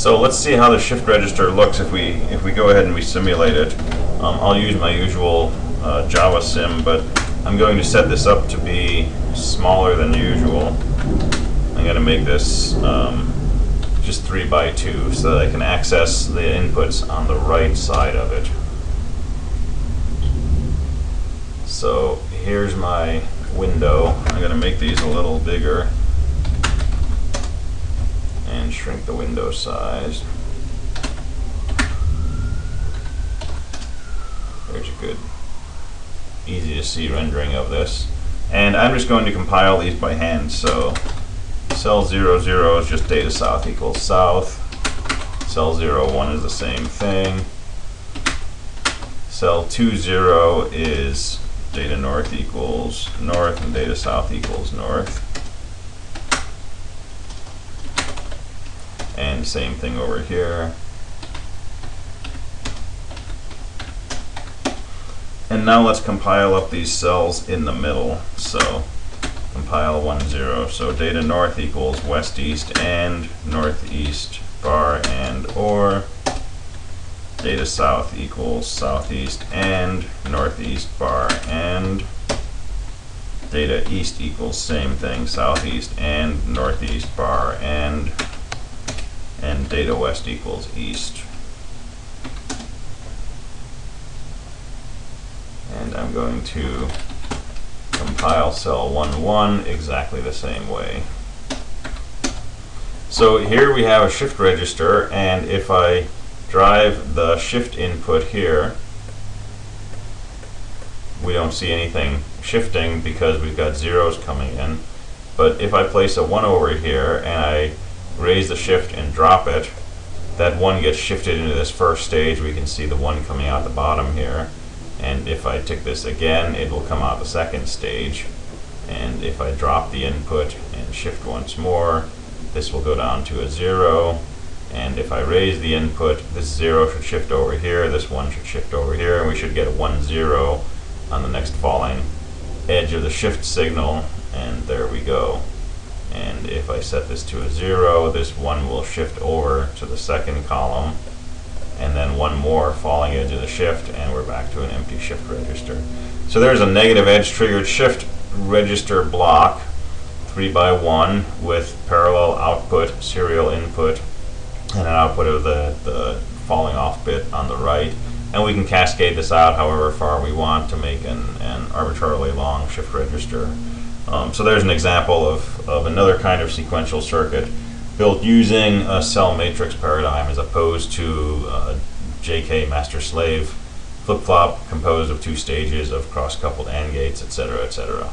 So let's see how the shift register looks if we go ahead and we simulate it. I'll use my usual Java sim, but I'm going to set this up to be smaller than usual. I'm going to make this just 3 by 2 so that I can access the inputs on the right side of it. So here's my window. I'm going to make these a little bigger and shrink the window size. There's a good, easy to see rendering of this. And I'm just going to compile these by hand. So cell 00 is just data south equals south. Cell 01 is the same thing. Cell 20 is data north equals north and data south equals north. And same thing over here. And now let's compile up these cells in the middle. So compile 10. So data north equals west east and northeast bar and or. Data south equals southeast and northeast bar and. Data east equals same thing, southeast and northeast bar and data west equals east. And I'm going to compile cell 11 exactly the same way. So here we have a shift register, and if I drive the shift input here, we don't see anything shifting because we've got zeros coming in. But if I place a 1 over here and I raise the shift and drop it, that 1 gets shifted into this first stage. We can see the 1 coming out the bottom here. And if I tick this again, it will come out the second stage. And if I drop the input and shift once more, this will go down to a 0. And if I raise the input, this 0 should shift over here, this 1 should shift over here, and we should get a 1 0 on the next falling edge of the shift signal, and there we go. And if I set this to a 0, this 1 will shift over to the second column, and then 1 more falling edge of the shift, and we're back to an empty shift register. So there's a negative edge triggered shift register block, 3 by 1, with parallel output, serial input, and an output of the falling off bit on the right. And we can cascade this out however far we want to make an arbitrarily long shift register. So there's an example of another kind of sequential circuit built using a cell matrix paradigm as opposed to JK master-slave flip-flop composed of 2 stages of cross-coupled AND gates, etc., etc.